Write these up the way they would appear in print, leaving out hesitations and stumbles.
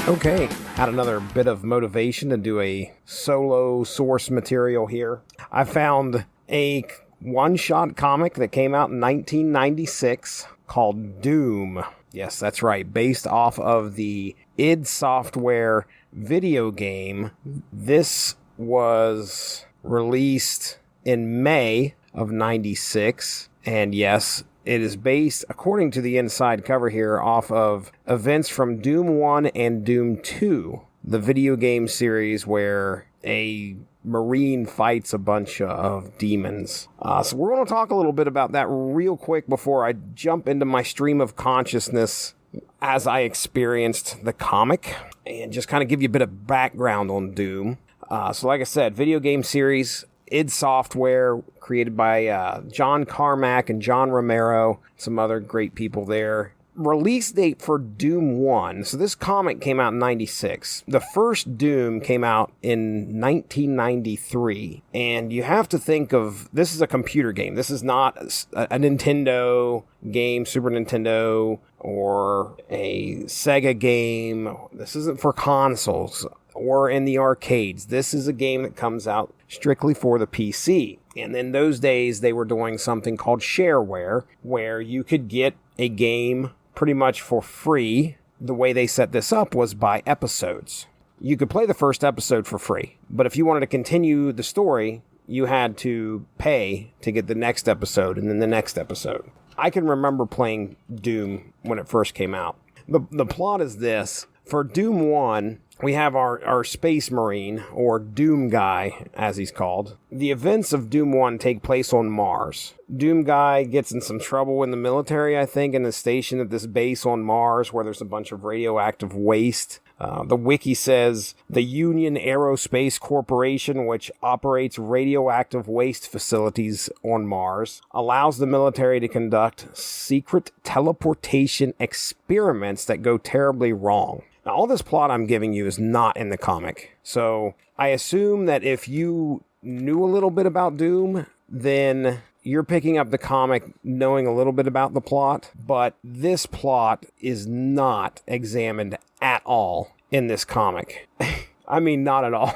Okay, had another bit of motivation to do a solo source material here. I found a one-shot comic that came out in 1996 called Doom. Yes, that's right, based off of the id Software video game. This was released in May of 96, and yes, it is based, according to the inside cover here, off of events from Doom 1 and Doom 2, the video game series where a Marine fights a bunch of demons. So we're going to talk a little bit about that real quick before I jump into my stream of consciousness as I experienced the comic, and just kind of give you a bit of background on Doom. So like I said, video game series, id Software, created by John Carmack and John Romero, some other great people there. Release date for Doom 1. So this comic came out in 96. The first Doom came out in 1993. And you have to think of, this is a computer game. This is not a Nintendo game, Super Nintendo, or a Sega game. This isn't for consoles or in the arcades. This is a game that comes out strictly for the PC. And in those days, they were doing something called shareware, where you could get a game pretty much for free. The way they set this up was by episodes. You could play the first episode for free, but if you wanted to continue the story, you had to pay to get the next episode and then the next episode. I can remember playing Doom when it first came out. The plot is this. For Doom 1, we have our Space Marine, or Doom Guy, as he's called. The events of Doom 1 take place on Mars. Doom Guy gets in some trouble in the military, I think, and is stationed at this base on Mars where there's a bunch of radioactive waste. The wiki says, the Union Aerospace Corporation, which operates radioactive waste facilities on Mars, allows the military to conduct secret teleportation experiments that go terribly wrong. Now, all this plot I'm giving you is not in the comic. So I assume that if you knew a little bit about Doom, then you're picking up the comic knowing a little bit about the plot. But this plot is not examined at all in this comic. I mean, not at all.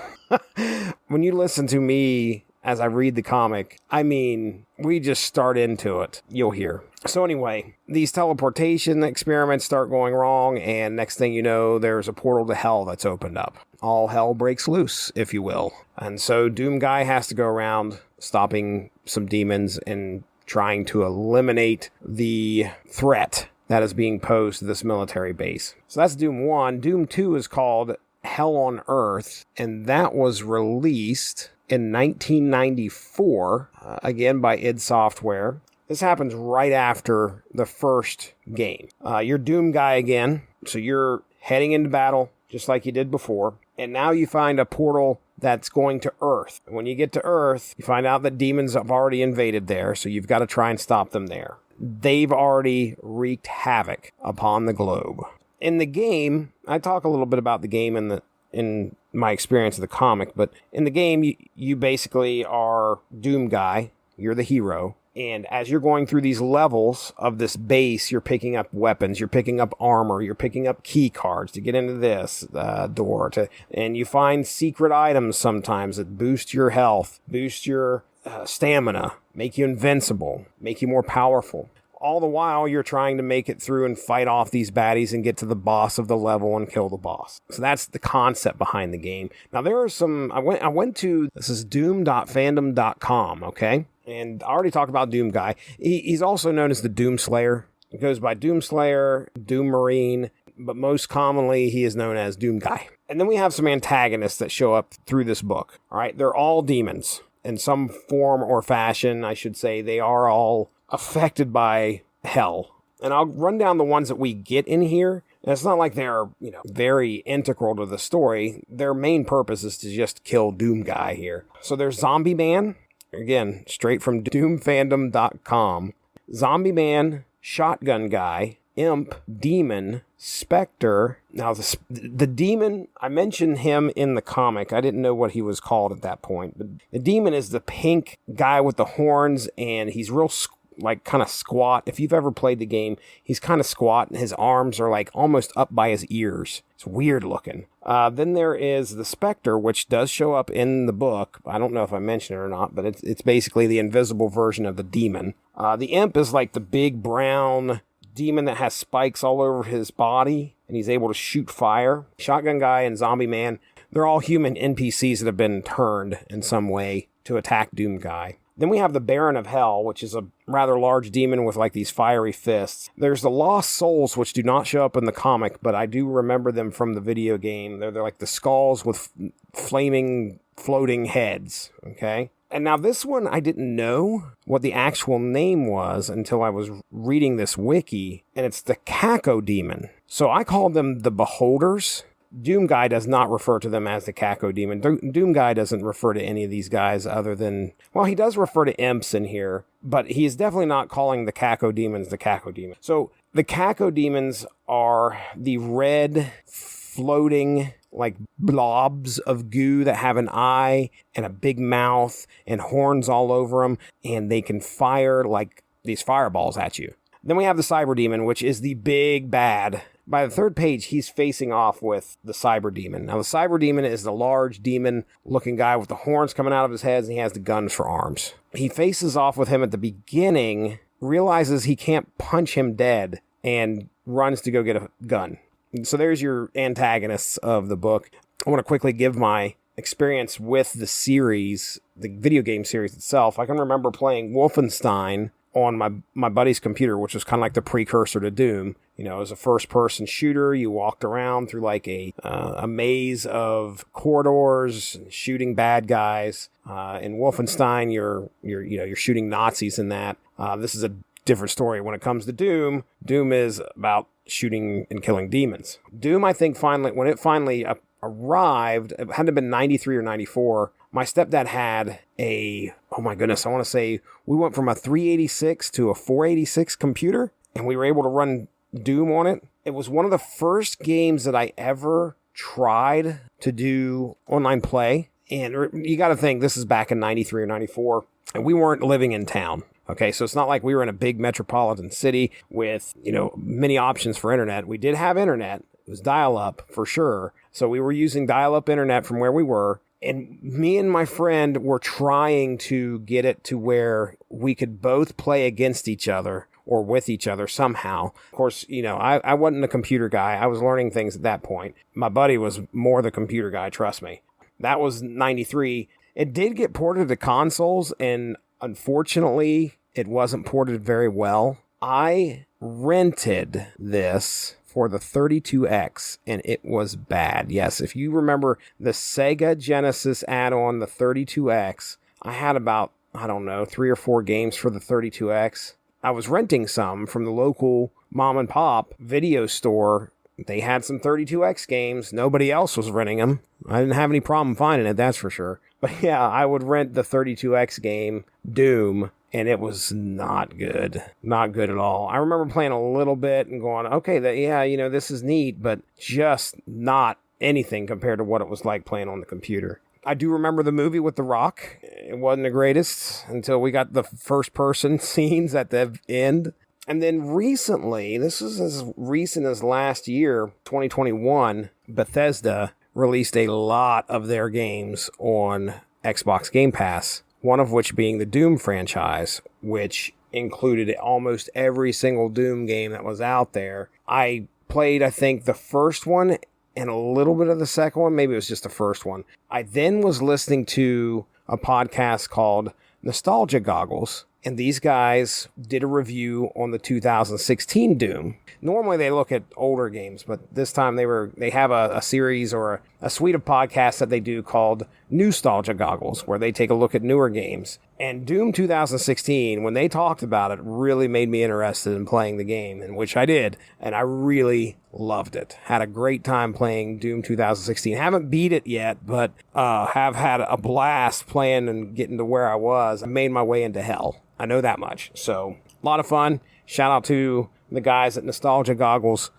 When you listen to me as I read the comic, I mean, we just start into it. You'll hear. So anyway, these teleportation experiments start going wrong, and next thing you know, there's a portal to hell that's opened up. All hell breaks loose, if you will. And so Doom Guy has to go around stopping some demons and trying to eliminate the threat that is being posed to this military base. So that's Doom 1. Doom 2 is called Hell on Earth, and that was released in 1994, again by id Software. This happens right after the first game. You're Doom Guy again, so you're heading into battle just like you did before, and now you find a portal that's going to Earth. When you get to Earth, you find out that demons have already invaded there, so you've got to try and stop them there. They've already wreaked havoc upon the globe. In the game, I talk a little bit about the game in my experience of the comic, but in the game, you basically are Doom Guy. You're the hero. And as you're going through these levels of this base, you're picking up weapons, you're picking up armor, you're picking up key cards to get into this door. And you find secret items sometimes that boost your health, boost your stamina, make you invincible, make you more powerful. All the while, you're trying to make it through and fight off these baddies and get to the boss of the level and kill the boss. So that's the concept behind the game. Now, there are some... I went to... This is doom.fandom.com, okay? And I already talked about Doom Guy. He's also known as the Doom Slayer. He goes by Doom Slayer, Doom Marine, but most commonly, he is known as Doom Guy. And then we have some antagonists that show up through this book, all right? They're all demons in some form or fashion, I should say. They are all affected by hell. And I'll run down the ones that we get in here. And it's not like they're, very integral to the story. Their main purpose is to just kill Doom Guy here. So there's Zombie Man. Again, straight from doomfandom.com. Zombie Man, Shotgun Guy, Imp, Demon, Spectre. Now, the Demon, I mentioned him in the comic. I didn't know what he was called at that point. But the Demon is the pink guy with the horns, and he's real like kind of squat. If you've ever played the game, he's kind of squat and his arms are like almost up by his ears. It's weird looking. Then there is the Spectre, which does show up in the book. I don't know if I mentioned it or not, but it's basically the invisible version of the demon. The Imp is like the big brown demon that has spikes all over his body, and he's able to shoot fire. Shotgun Guy and Zombie Man, they're all human NPCs that have been turned in some way to attack Doom Guy. Then we have the Baron of Hell, which is a rather large demon with like these fiery fists. There's the Lost Souls, which do not show up in the comic, but I do remember them from the video game. They're like the skulls with flaming, floating heads, okay? And now this one, I didn't know what the actual name was until I was reading this wiki, and it's the Caco Demon. So I called them the Beholders. Doom Guy does not refer to them as the Caco Demon. Doom Guy doesn't refer to any of these guys other than... Well, he does refer to imps in here, but he's definitely not calling the Caco Demons the Caco Demon. So the Caco Demons are the red, floating, like blobs of goo that have an eye and a big mouth and horns all over them, and they can fire like these fireballs at you. Then we have the Cyber Demon, which is the big bad. By the third page, he's facing off with the Cyber Demon. Now, the Cyber Demon is the large demon-looking guy with the horns coming out of his head, and he has the guns for arms. He faces off with him at the beginning, realizes he can't punch him dead, and runs to go get a gun. So there's your antagonists of the book. I want to quickly give my experience with the series, the video game series itself. I can remember playing Wolfenstein on my buddy's computer, which was kind of like the precursor to Doom. You know, it was a first-person shooter. You walked around through like a maze of corridors, shooting bad guys. In Wolfenstein, you're shooting Nazis in that. This is a different story. When it comes to Doom, Doom is about shooting and killing demons. Doom, I think, when it finally arrived, it had to have been 93 or 94. My stepdad had oh my goodness, I want to say we went from a 386 to a 486 computer, and we were able to run Doom on it. It was one of the first games that I ever tried to do online play. And you got to think, this is back in 93 or 94, and we weren't living in town. Okay, so it's not like we were in a big metropolitan city with, many options for internet. We did have internet. It was dial-up for sure. So we were using dial-up internet from where we were. And me and my friend were trying to get it to where we could both play against each other or with each other somehow. Of course, I wasn't a computer guy. I was learning things at that point. My buddy was more the computer guy, trust me. That was 93. It did get ported to consoles, and unfortunately, it wasn't ported very well. I rented this for the 32X, and it was bad. Yes, if you remember the Sega Genesis add-on, the 32X, I had about, 3 or 4 games for the 32X. I was renting some from the local mom and pop video store. They had some 32X games. Nobody else was renting them. I didn't have any problem finding it, that's for sure. But yeah, I would rent the 32X game, Doom, and it was not good. Not good at all. I remember playing a little bit and going, okay, this is neat, but just not anything compared to what it was like playing on the computer. I do remember the movie with The Rock. It wasn't the greatest until we got the first-person scenes at the end. And then recently, this is as recent as last year, 2021, Bethesda released a lot of their games on Xbox Game Pass, one of which being the Doom franchise, which included almost every single Doom game that was out there. I played, I think, the first one and a little bit of the second one. Maybe it was just the first one. I then was listening to a podcast called Nostalgia Goggles, and these guys did a review on the 2016 Doom. Normally they look at older games, but this time they have a series or a suite of podcasts that they do called Nostalgia Goggles, where they take a look at newer games. And Doom 2016, when they talked about it, really made me interested in playing the game, in which I did, and I really loved it. Had a great time playing Doom 2016. Haven't beat it yet, but have had a blast playing and getting to where I was. I made my way into hell. I know that much. So, a lot of fun. Shout out to the guys at Nostalgia Goggles.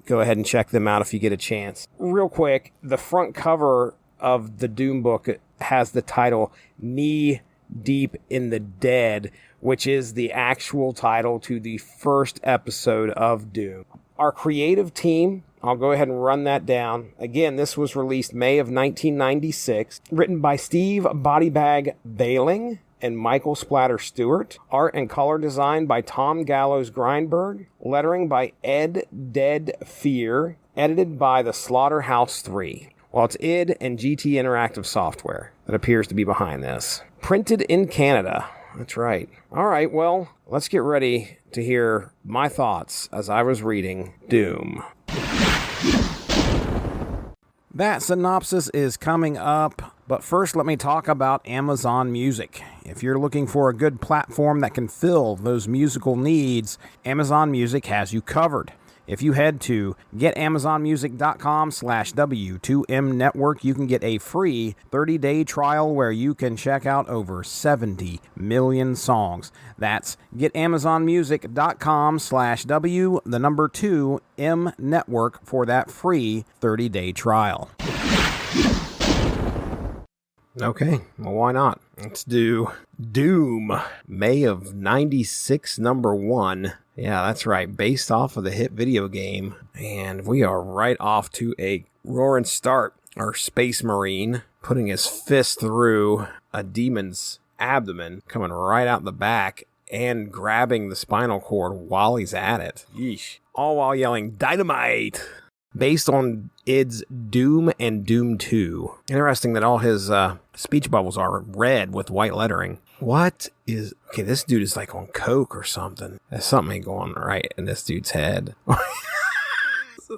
Go ahead and check them out if you get a chance. Real quick, the front cover of the Doom book has the title Knee Deep in the Dead, which is the actual title to the first episode of Doom. Our creative team, I'll go ahead and run that down. Again, this was released May of 1996, written by Steve Bodybag Bailing and Michael Splatter Stewart. Art and color design by Tom Gallows Grindberg. Lettering by Ed Dead Fear. Edited by the Slaughterhouse 3. Well, it's id and GT Interactive Software that appears to be behind this. Printed in Canada. That's right. All right, well, let's get ready to hear my thoughts as I was reading Doom. That synopsis is coming up, but first let me talk about Amazon Music. If you're looking for a good platform that can fill those musical needs, Amazon Music has you covered. If you head to getamazonmusic.com/W2M Network, you can get a free 30-day trial where you can check out over 70 million songs. That's getamazonmusic.com/W2M Network for that free 30-day trial. Okay, well, why not? Let's do Doom, May of 96, number 1. Yeah, that's right, based off of the hit video game. And we are right off to a roaring start. Our Space Marine putting his fist through a demon's abdomen, coming right out the back, and grabbing the spinal cord while he's at it. Yeesh. All while yelling, "Dynamite!" Based on id's Doom and Doom 2. Interesting that all his speech bubbles are red with white lettering. What is... Okay, this dude is like on coke or something. There's something ain't going right in this dude's head.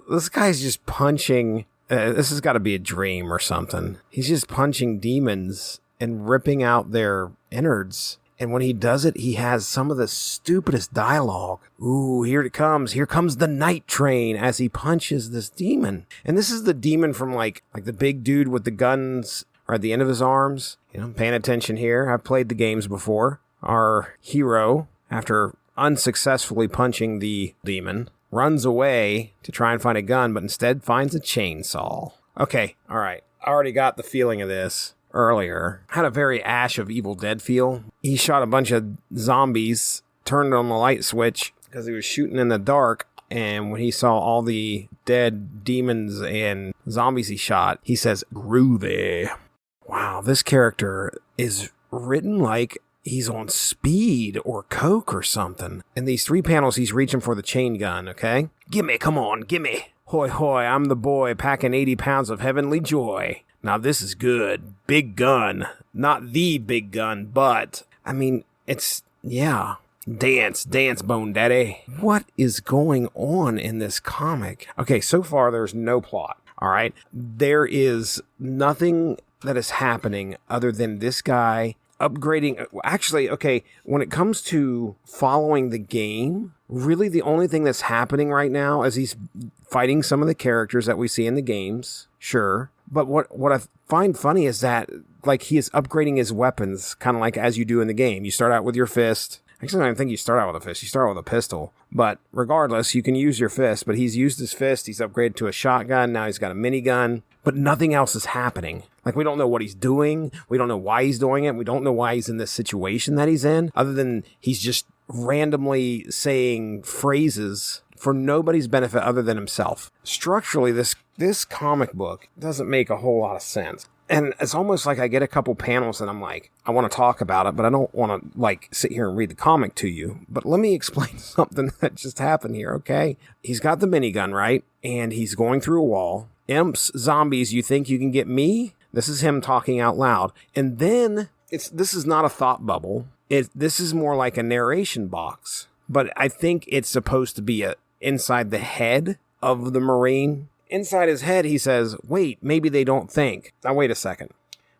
This guy's just punching... this has got to be a dream or something. He's just punching demons and ripping out their innards. And when he does it, he has some of the stupidest dialogue. Ooh, here it comes. Here comes the night train as he punches this demon. And this is the demon from like the big dude with the guns are at the end of his arms. You know, paying attention here. I've played the games before. Our hero, after unsuccessfully punching the demon, runs away to try and find a gun, but instead finds a chainsaw. Okay, all right. I already got the feeling of this earlier. Had a very Ash of Evil Dead feel. He shot a bunch of zombies, turned on the light switch because he was shooting in the dark, and when he saw all the dead demons and zombies he shot, he says, "Groovy." Wow, this character is written like he's on speed or coke or something. In these 3 panels, he's reaching for the chain gun, okay? Gimme, come on, gimme. Hoy hoy, I'm the boy packing 80 pounds of heavenly joy. Now this is good. Big gun. Not the big gun, but, I mean, it's, yeah. Dance, Bone Daddy. What is going on in this comic? Okay, so far there's no plot, all right? There is nothing that is happening other than this guy upgrading. Actually, okay, when it comes to following the game, really the only thing that's happening right now is he's fighting some of the characters that we see in the games, sure. But what I find funny is that, like, he is upgrading his weapons, kind of like as you do in the game. You start out with your fist. Actually, I don't think you start out with a fist. You start out with a pistol. But regardless, you can use your fist. But he's used his fist. He's upgraded to a shotgun. Now he's got a minigun. But nothing else is happening. Like, we don't know what he's doing. We don't know why he's doing it. We don't know why he's in this situation that he's in, other than he's just randomly saying phrases for nobody's benefit other than himself. Structurally, this comic book doesn't make a whole lot of sense. And it's almost like I get a couple panels and I'm like, I want to talk about it, but I don't want to, like, sit here and read the comic to you. But let me explain something that just happened here, okay? He's got the minigun, right? And he's going through a wall. Imps, zombies, you think you can get me? This is him talking out loud. And then, this is not a thought bubble. This is more like a narration box. But I think it's supposed to be inside the head of the Marine. Inside his head, he says, wait, maybe they don't think. Now, wait a second.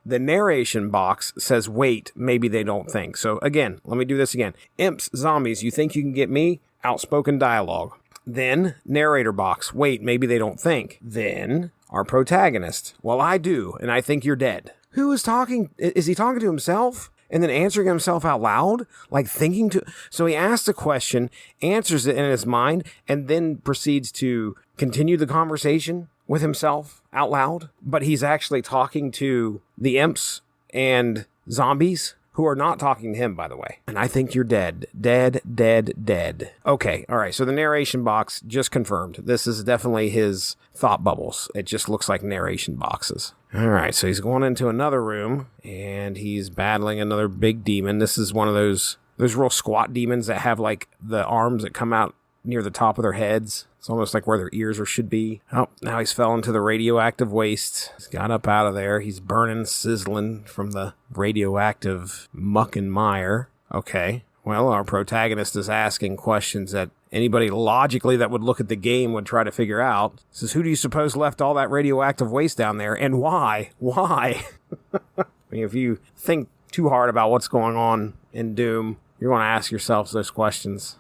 The narration box says, wait, maybe they don't think. So, again, let me do this again. Imps, zombies, you think you can get me? Outspoken dialogue. Then, narrator box, wait, maybe they don't think. Then, our protagonist, well, I do, and I think you're dead. Who is talking? Is he talking to himself? And then answering himself out loud? Like thinking to... So he asks a question, answers it in his mind, and then proceeds to continue the conversation with himself out loud. But he's actually talking to the imps and zombies who are not talking to him, by the way. And I think you're dead. Dead, dead, dead. Okay, all right, so the narration box just confirmed. This is definitely his thought bubbles. It just looks like narration boxes. All right, so he's going into another room, and he's battling another big demon. This is one of those real squat demons that have, like, the arms that come out near the top of their heads. It's almost like where their ears should be. Oh, now he's fell into the radioactive waste. He's got up out of there. He's burning, sizzling from the radioactive muck and mire. Okay, well, our protagonist is asking questions that anybody logically that would look at the game would try to figure out. Says, who do you suppose left all that radioactive waste down there, and why? Why? I mean, if you think too hard about what's going on in Doom, you're going to ask yourselves those questions.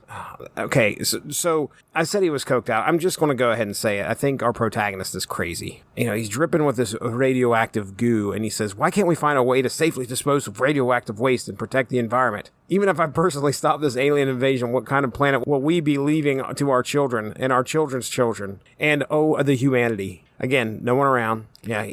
Okay, so I said he was coked out. I'm just going to go ahead and say it. I think our protagonist is crazy. You know, he's dripping with this radioactive goo, and he says, why can't we find a way to safely dispose of radioactive waste and protect the environment? Even if I personally stop this alien invasion, what kind of planet will we be leaving to our children and our children's children? And, the humanity. Again, no one around. Yeah,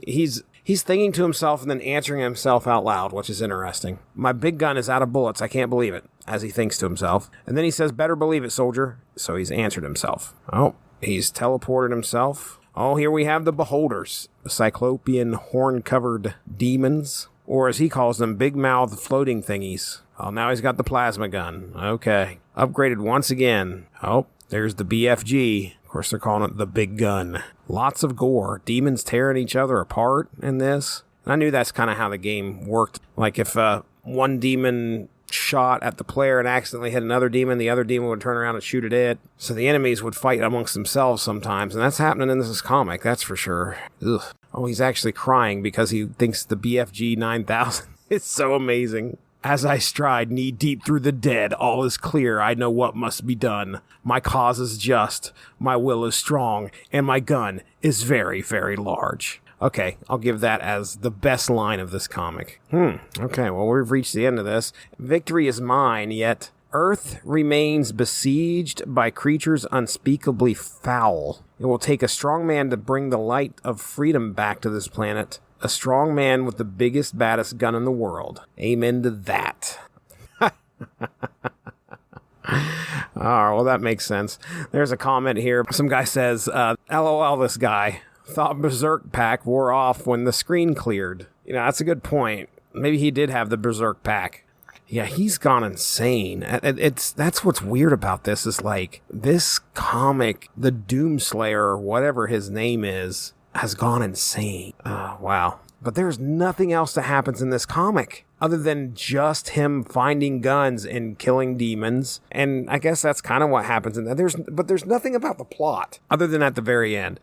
He's thinking to himself and then answering himself out loud, which is interesting. My big gun is out of bullets. I can't believe it, as he thinks to himself. And then he says, better believe it, soldier. So he's answered himself. Oh, he's teleported himself. Oh, here we have the Beholders, the cyclopean horn-covered demons, or as he calls them, big-mouthed floating thingies. Oh, now he's got the plasma gun. Okay. Upgraded once again. Oh, there's the BFG. Of course, they're calling it the big gun. Lots of gore. Demons tearing each other apart in this. And I knew that's kind of how the game worked. Like if one demon shot at the player and accidentally hit another demon, the other demon would turn around and shoot at it. So the enemies would fight amongst themselves sometimes. And that's happening in this comic, that's for sure. Ugh. Oh, he's actually crying because he thinks the BFG 9000 is so amazing. As I stride knee-deep through the dead, all is clear. I know what must be done. My cause is just, my will is strong, and my gun is very, very large. Okay, I'll give that as the best line of this comic. Okay, well, we've reached the end of this. Victory is mine, yet Earth remains besieged by creatures unspeakably foul. It will take a strong man to bring the light of freedom back to this planet. A strong man with the biggest, baddest gun in the world. Amen to that. All right, well, that makes sense. There's a comment here. Some guy says, LOL, this guy thought Berserk Pack wore off when the screen cleared. You know, that's a good point. Maybe he did have the Berserk Pack. Yeah, he's gone insane. That's what's weird about this is, like, this comic, the Doomslayer, or whatever his name is, has gone insane. Oh, wow. But there's nothing else that happens in this comic other than just him finding guns and killing demons. And I guess that's kind of what happens in that. But there's nothing about the plot other than at the very end.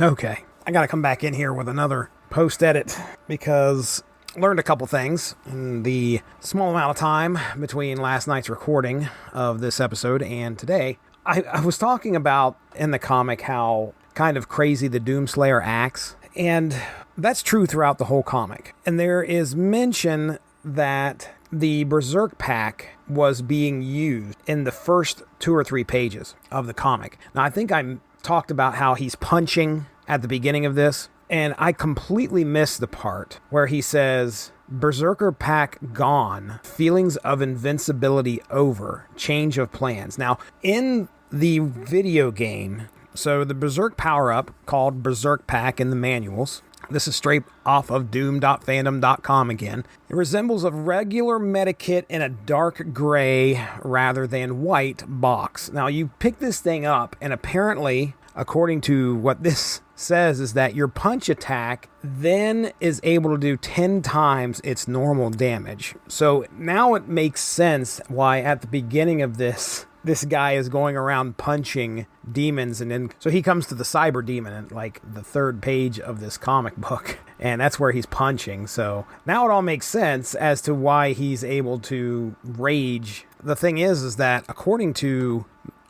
Okay. I got to come back in here with another post-edit because I learned a couple things in the small amount of time between last night's recording of this episode and today. I was talking about in the comic how kind of crazy the Doomslayer acts, and that's true throughout the whole comic. And there is mention that the Berserk Pack was being used in the first 2 or 3 pages of the comic. Now, I think I talked about how he's punching at the beginning of this, and I completely missed the part where he says, Berserker Pack gone, feelings of invincibility over, change of plans. Now, in the video game, so the Berserk power-up, called Berserk Pack in the manuals, this is straight off of doom.fandom.com again. It resembles a regular medikit in a dark gray rather than white box. Now, you pick this thing up, and apparently, according to what this says, is that your punch attack then is able to do 10 times its normal damage. So now it makes sense why at the beginning of this guy is going around punching demons, and then so he comes to the cyber demon in like the 3rd page of this comic book, and that's where he's punching. So now it all makes sense as to why he's able to rage. The thing is that according to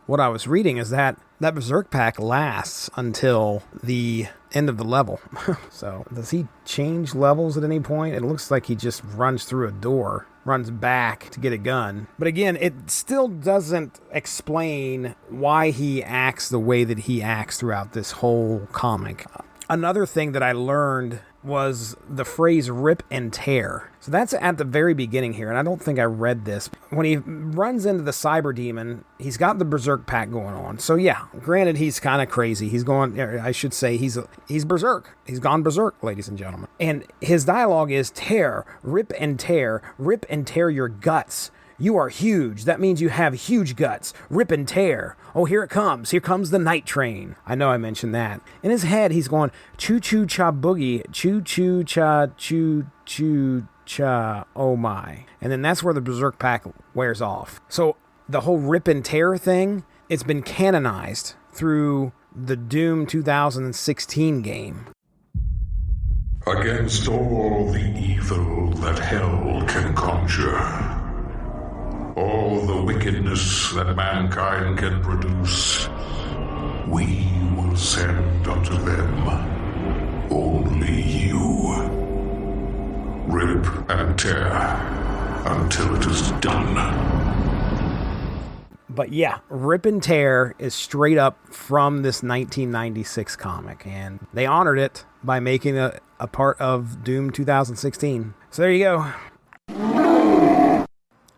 what I was reading, is that Berserk Pack lasts until the end of the level. So does he change levels at any point? It looks like he just runs through a door, runs back to get a gun. But again, it still doesn't explain why he acts the way that he acts throughout this whole comic. Another thing that I learned was the phrase rip and tear. So that's at the very beginning here, and I don't think I read this. When he runs into the cyber demon, he's got the berserk pack going on. So yeah, granted, he's kind of crazy. He's berserk. He's gone berserk, ladies and gentlemen. And his dialogue is rip and tear your guts. You are huge. That means you have huge guts. Rip and tear. Oh, here it comes. Here comes the night train. I know I mentioned that. In his head, he's going, choo-choo-cha boogie, choo-choo-cha, choo-choo-cha, oh my. And then that's where the berserk pack wears off. So the whole rip and tear thing, it's been canonized through the Doom 2016 game. Against all the evil that hell can conjure, all the wickedness that mankind can produce, we will send unto them only you. Rip and tear until it is done. But yeah, rip and tear is straight up from this 1996 comic, and they honored it by making it a part of Doom 2016. So there you go.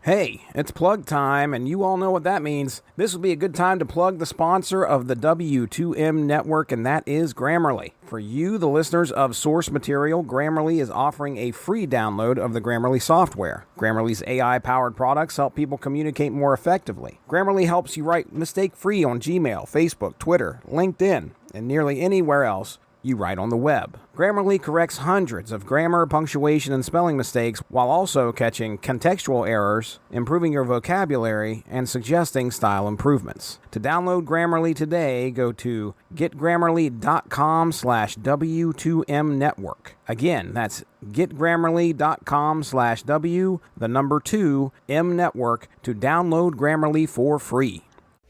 Hey, it's plug time, and you all know what that means. This will be a good time to plug the sponsor of the W2M network, and that is Grammarly. For you, the listeners of Source Material, Grammarly is offering a free download of the Grammarly software. Grammarly's AI-powered products help people communicate more effectively. Grammarly helps you write mistake-free on Gmail, Facebook, Twitter, LinkedIn, and nearly anywhere else you write on the web. Grammarly corrects hundreds of grammar, punctuation, and spelling mistakes while also catching contextual errors, improving your vocabulary, and suggesting style improvements. To download Grammarly today, go to getgrammarly.com/W2M network. Again, that's getgrammarly.com/W2M network to download Grammarly for free.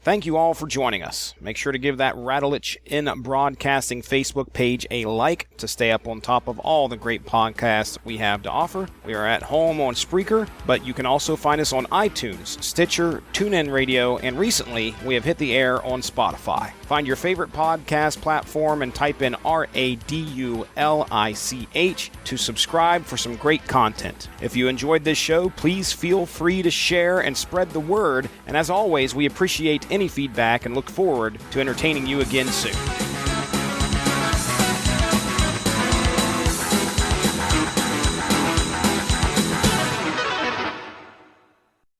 Thank you all for joining us. Make sure to give that Rattlich in Broadcasting Facebook page a like to stay up on top of all the great podcasts we have to offer. We are at home on Spreaker, but you can also find us on iTunes, Stitcher, TuneIn Radio, and recently we have hit the air on Spotify. Find your favorite podcast platform and type in RADULICH to subscribe for some great content. If you enjoyed this show, please feel free to share and spread the word. And as always, we appreciate any feedback and look forward to entertaining you again soon.